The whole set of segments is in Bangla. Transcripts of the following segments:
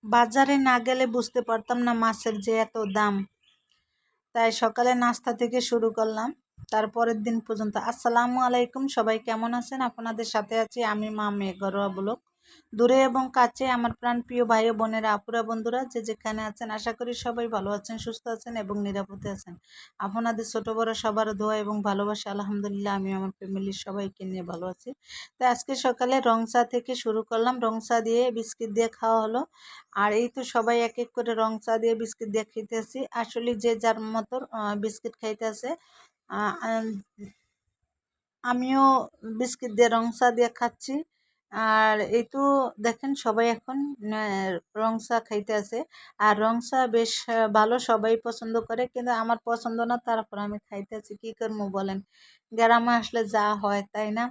বাজারে না গেলে বুঝতে পারতাম না মাছের যে এত দাম। তাই সকালে নাস্তা থেকে শুরু করলাম, তারপরের দিন পর্যন্ত। আসসালামু আলাইকুম, সবাই কেমন আছেন? আপনাদের সাথে আছি আমি, মা মেয়ে ঘরোয়া ব্লগ। দূরে এবং কাছে আমার প্রাণ প্রিয় ভাই ও বোনেরা, আপুরা, বন্ধুরা, যে যেখানে আছেন, আশা করি সবাই ভালো আছেন, সুস্থ আছেন এবং নিরাপদে আছেন। আপনাদের ছোট বড় সবার দোয়া এবং ভালোবাসা, আলহামদুলিল্লাহ আমি আমার ফ্যামিলির সবাইকে নিয়ে ভালো আছি। তো আজকে সকালে রং চা থেকে শুরু করলাম, রং চা দিয়ে বিস্কিট দিয়ে খাওয়া হলো। আর এই তো সবাই এক এক করে রং চা দিয়ে বিস্কিট দিয়ে খাইতেছি। আসলে যে যার মতো বিস্কিট খাইতেছে। আমিও বিস্কিট দিয়ে রং চা দিয়ে খাচ্ছি। আর এই তো দেখেন সবাই এখন রং চা খাইতে আছে। আর রং চা বেশ ভালো, সবাই পছন্দ করে, কিন্তু আমার পছন্দ না, তারপর আমি খাইতে আছি। কি করবো বলেন, গ্রামে আসলে যা হয়, তাই না?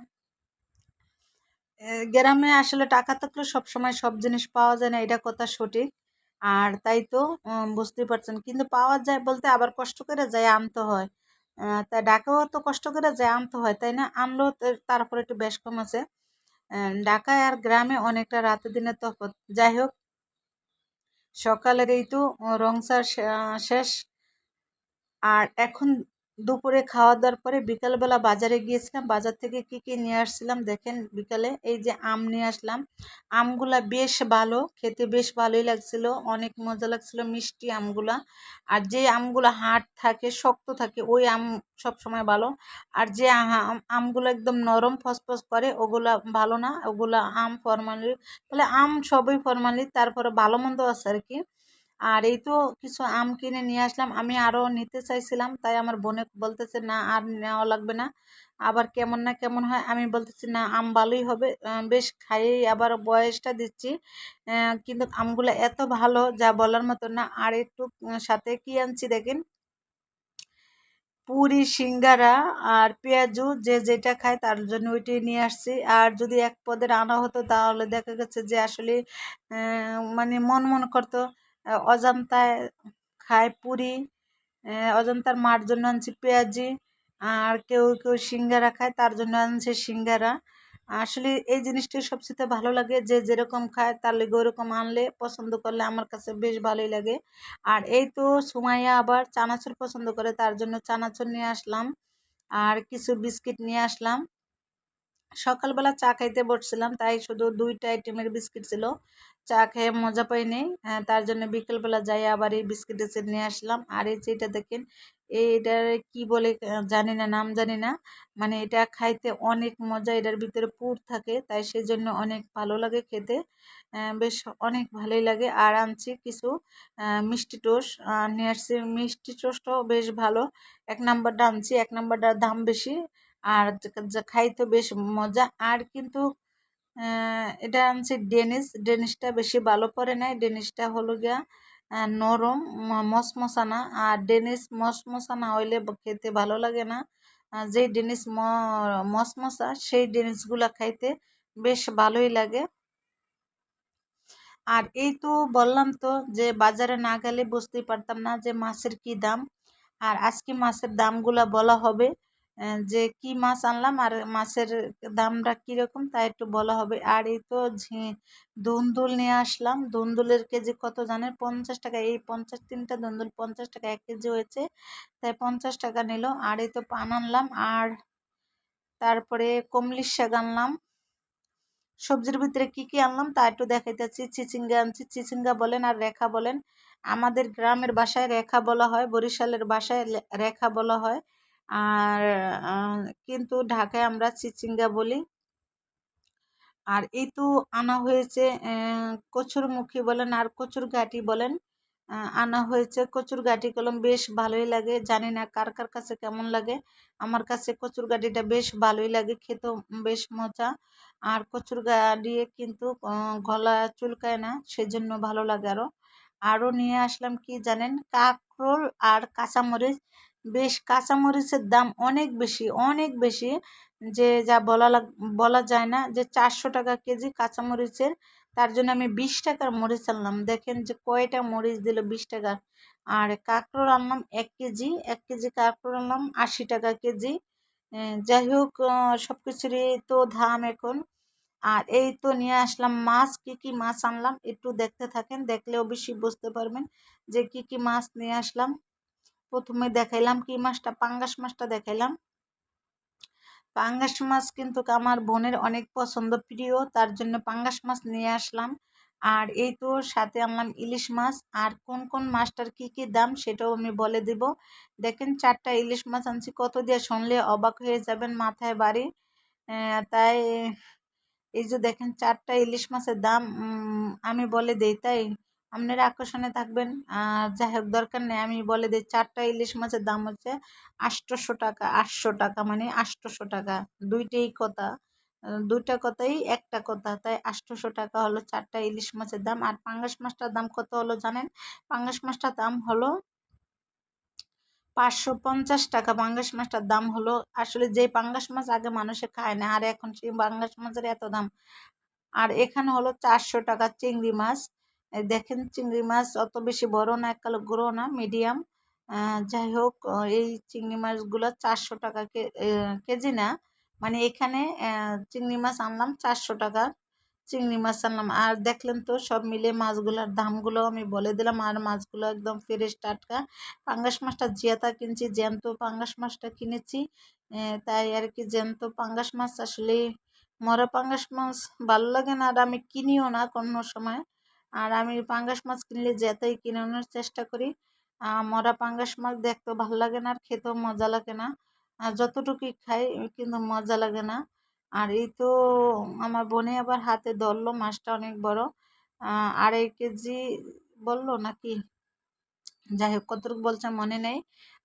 গ্রামে আসলে টাকা থাকলে সবসময় সব জিনিস পাওয়া যায় না, এটা কথা সঠিক। আর তাই তো বুঝতেই পারছেন, কিন্তু পাওয়া যায় বলতে আবার কষ্ট করে যায় আনতে হয়। তা ঢাকাও তো কষ্ট করে যায় আনতে হয়, তাই না? আনলেও তারপরে একটু বেশ কম আছে। ঢাকায় আর গ্রামে অনেকটা রাতে দিনে তফাৎ। যাই হোক, সকালের এই তো রং চা শেষ। আর এখন দুপুরে খাওয়া দাওয়ার পরে বিকালবেলা বাজারে গিয়েছিলাম। বাজার থেকে কি কি নিয়ে আসছিলাম দেখেন। বিকালে এই যে আম নিয়ে আসলাম। আমগুলা বেশ ভালো, খেতে বেশ ভালোই লাগছিল, অনেক মজা লাগছিল, মিষ্টি আমগুলা। আর যে আমগুলা হাড় থাকে, শক্ত থাকে, ওই আম সব সময় ভালো। আর যে আমগুলো একদম নরম ফসফস করে, ওগুলা ভালো না। ওগুলা আম ফরমালি, তাহলে আম সবই ফরমালি, তারপরে ভালো মন্দ আছে আর কি। আর এই তো কিছু আম কিনে নিয়ে আসলাম। আমি আরো নিতে চাইছিলাম, তাই আমার বোনে বলতেছে না আর নেওয়া লাগবে না। আবার কেমন না কেমন হয়, আমি বলতেছি না আম ভালোই হবে, বেশ খাইয়েই আবার বয়সটা দিচ্ছি। কিন্তু আমগুলো এত ভালো যা বলার মতো না। আর একটু সাথে কি আনছি দেখেন, পুরি, সিঙ্গারা আর পেঁয়াজু, যে যেটা খায় তার জন্য ওইটাই নিয়ে আসছি। আর যদি এক পদের আনা হতো তাহলে দেখা গেছে যে আসলে মানে মন মন করতো। অজান্তায় খায় পুরি, অজন্তার মার জন্য আনছি পেঁয়াজি। আর কেউ কেউ সিঙ্গারা খায়, তার জন্য আনছে সিঙ্গারা। আসলে এই জিনিসটা সবচেয়ে ভালো লাগে, যে যেরকম খায় তার লেগে ওরকম আনলে, পছন্দ করলে আমার কাছে বেশ ভালোই লাগে। আর এই তো সুমাইয়া আবার চানাচুর পছন্দ করে, তার জন্য চানাচুর নিয়ে আসলাম। আর কিছু বিস্কিট নিয়ে আসলাম। সকালবেলা চা খাইতে বসছিলাম, তাই শুধু দুইটা আইটেমের বিস্কিট ছিল। চা খেয়ে মজা পাইনি, তার জন্য বিকেলবেলা যাই আবার এই বিস্কিট টিস্কিট নিয়ে আসলাম। আর এই যে এটা দেখেন, এটার কি বলে জানি না, নাম জানি না। মানে এটা খাইতে অনেক মজা, এটার ভিতরে পুর থাকে, তাই সেই জন্য অনেক ভালো লাগে খেতে। বেশ অনেক ভালোই লাগে। আর আনছি কিছু মিষ্টি টোস্ট নিয়ে আসছি। মিষ্টি টোস্টও বেশ ভালো। এক নাম্বারটা আনছি, এক নাম্বারটার দাম বেশি। আর যা খাইতে বেশ মজা। আর কিন্তু এটা আনছি ডেনিস। ডেনিসটা বেশি ভালো পড়ে নাই, ডেনিসটা হলো গিয়া নরম, মশমশানা। আর ডেনিস মশমশানা হইলে খেতে ভালো লাগে না। যেই ডেনিস মশমশা, সেই ডেনিসগুলা খাইতে বেশ ভালোই লাগে। আর এই তো বললাম তো যে বাজারে না গেলে বুঝতেই পারতাম না যে মাছের কি দাম। আর আজকে মাছের দামগুলা বলা হবে, যে কি মাছ আনলাম আর মাছের দামটা কিরকম তা একটু বলা হবে। আর এই তো ধুন্দুল নিয়ে আসলাম। ধুন্দুলের কেজি কত জানেন? 50 টাকা। এই 53টা ধুন্দুল 50 টাকা 1 কেজি হয়েছে, তাই 50 টাকা নিল। আর এই তো পান আনলাম। আর তারপরে কমলির শাক আনলাম। সবজির ভিতরে কি কি আনলাম তা একটু দেখাইতেছি। চিচিঙ্গা আনছি, চিচিঙ্গা বলেন আর রেখা বলেন। আমাদের গ্রামের বাসায় রেখা বলা হয়, বরিশালের বাসায় রেখা বলা হয়। আর কিন্তু ঢাকায় আমরা চিচিঙ্গা বলি। আর এই তো আনা হয়েছে কচুরমুখী বলেন আর কচুর গাঁটি বলেন। আনা হয়েছে কচুর গাঁটি, কলম বেশ ভালোই লাগে, জানি না কার কার কাছে কেমন লাগে। আমার কাছে কচুর গাঁটিটা বেশ ভালোই লাগে, খেতেও বেশ মজা। আর কচুর গাঁটি কিন্তু গলা চুলকায় না, সেজন্য ভালো লাগে। আরও নিয়ে আসলাম কি জানেন, কাঁকরোল আর কাঁচামরিচ। বেশ কাঁচামরিচের দাম অনেক বেশি, অনেক বেশি, যে যা বলা যায় না। যে 400 টাকা কেজি কাঁচামরিচের, তার জন্য আমি 20 টাকার মরিচ আনলাম। দেখেন যে কয়টা মরিচ দিল 20 টাকা। আর কাঁকরোল আনলাম 1 কেজি, 1 কেজি কাঁকরোল আনলাম 80 টাকা কেজি। যাই হোক, সব কিছুরই তো দাম এখন। আর এই তো নিয়ে আসলাম মাছ। কি কি মাছ আনলাম একটু দেখতে থাকেন, দেখলে অবশ্যই বুঝতে পারবেন যে কি কি মাছ নিয়ে আসলাম। প্রথমে দেখাইলাম কি মাছটা, পাঙ্গাস মাছটা দেখাইলাম। পাঙ্গাস মাছ কিন্তু আমার বোনের অনেক পছন্দ, প্রিয়, তার জন্য পাঙ্গাস মাছ নিয়ে আসলাম। আর এই তো সাথে আনলাম ইলিশ মাছ। আর কোন কোন মাছটার কি কি দাম সেটাও আমি বলে দিব। দেখেন 4টা ইলিশ মাছ আনছি, কত দিয়ে শুনলে অবাক হয়ে যাবেন, মাথায় বাড়ি। তাই এই যে দেখেন 4টা ইলিশ মাছের দাম আমি বলে দিই, তাই আপনারা আকর্ষণে থাকবেন। যাই হোক দরকার নেই, আমি বলে দিই 4টা ইলিশ মাছের দাম হচ্ছে 800 টাকা। 800 টাকা মানে 800 টাকা, দুইটাই কথা, দুইটা কথাই একটা কথা, তাই 800 টাকা হলো 4টা ইলিশ মাছের দাম। আর পাঙ্গাস মাছটার দাম কত হলো জানেন? পাঙ্গাস মাছটার দাম হলো 550 টাকা। পাঙ্গাস মাছটার দাম হলো, আসলে যে পাঙ্গাস মাছ আগে মানুষে খায় না, আর এখন সেই পাঙ্গাস মাছের এত দাম। আর এখানে হলো 400 টাকা চিংড়ি মাছ। দেখেন চিংড়ি মাছ অত বেশি বড় না, এককালে গুঁড়ো না, মিডিয়াম। যাই হোক এই চিংড়ি মাছগুলো 400 টাকা কেজি না, মানে এখানে চিংড়ি মাছ আনলাম 400 টাকা চিংড়ি মাছ আনলাম। আর দেখলেন তো সব মিলে মাছগুলোর দামগুলো আমি বলে দিলাম। আর মাছগুলো একদম ফ্রেশ টাটকা। পাঙ্গাস মাছটা জিয়াতা কিনছি, জ্যান্ত পাঙ্গাস মাছটা কিনেছি। তাই আর কি, জ্যান্ত পাঙ্গাস মাছ আসলে, মরা পাঙ্গাস মাছ ভালো লাগে না, আর আমি কিনিও না কোনো সময়। আর আমি পাঙ্গাস মাছ কিনলে যেতেই কিনে আনার চেষ্টা করি। মরা পাঙ্গাস মাছ দেখতেও ভালো লাগে না, আর খেতেও মজা লাগে না। আর যতটুকুই খাই কিন্তু মজা লাগে না। আর এই তো আমার বোনে আবার হাতে ধরলো, মাছটা অনেক বড়, 2.5 কেজি বললো নাকি, যাই হোক কতটুকু বলছে মনে নেই।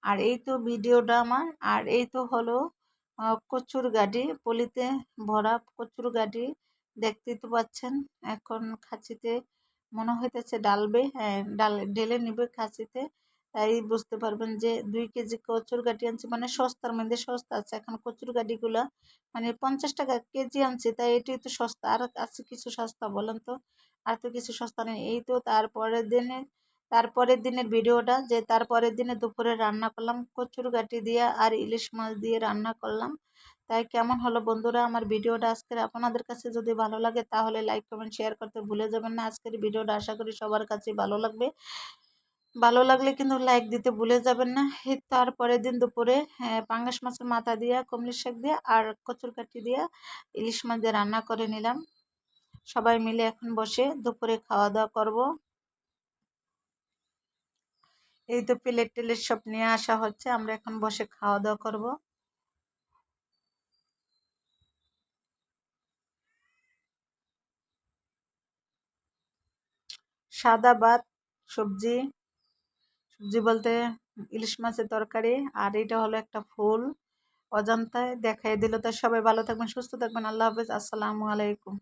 আর এই তো ভিডিওটা আমার। আর এই তো হলো কচুর গাড়ি, পলিতে ভরা কচুর গাড়ি, দেখতেই তো পাচ্ছেন। এখন খাঁচিতে মনে হইতেছে ডালবে, হ্যাঁ ঢেলে নিবে খাঁচিতে। তাই বুঝতে পারবেন যে 2 কেজি কচুর গাঠি আনছি, মানে সস্তার মধ্যে সস্তা আছে এখন কচুর গাঠিগুলা, মানে 50 টাকা কেজি আনছি, তাই এটাই তো সস্তা। আর আছে কিছু সস্তা বলেন তো? আর তো কিছু সস্তা নেই। এই তো তারপরের দিনের ভিডিওটা, যে তারপরের দিনে দুপুরে রান্না করলাম কচুর গাঠি দিয়ে আর ইলিশ মাছ দিয়ে রান্না করলাম। তাই কেমন হলো বন্ধুরা আমার ভিডিওটা আজকের? আপনাদের কাছে যদি ভালো লাগে তাহলে লাইক কমেন্ট শেয়ার করতে ভুলে যাবেন না। আজকের ভিডিওটা আশা করি সবার কাছে ভালো লাগবে। ভালো লাগলে কিন্তু লাইক দিতে ভুলে যাবেন না। তারপরের দিন দুপুরে পাঙ্গাস মাছের মাথা দিয়া, কমলি শাক দিয়া আর কচুর কাঠি দিয়া ইলিশ মাছ দিয়ে রান্না করে নিলাম। সবাই মিলে এখন বসে দুপুরে খাওয়া দাওয়া করব। এই তো প্লেট টেলেট সব নিয়ে আসা হচ্ছে, আমরা এখন বসে খাওয়া দাওয়া করব। সাদা ভাত, সবজি, সবজি বলতে ইলিশ মাছের তরকারি। আর এটা হলো একটা ফুল, অজান্তায় দেখাই দিল। তো সবাই ভালো থাকবেন, সুস্থ থাকবেন, আল্লাহ হাফেজ, আসসালামু আলাইকুম।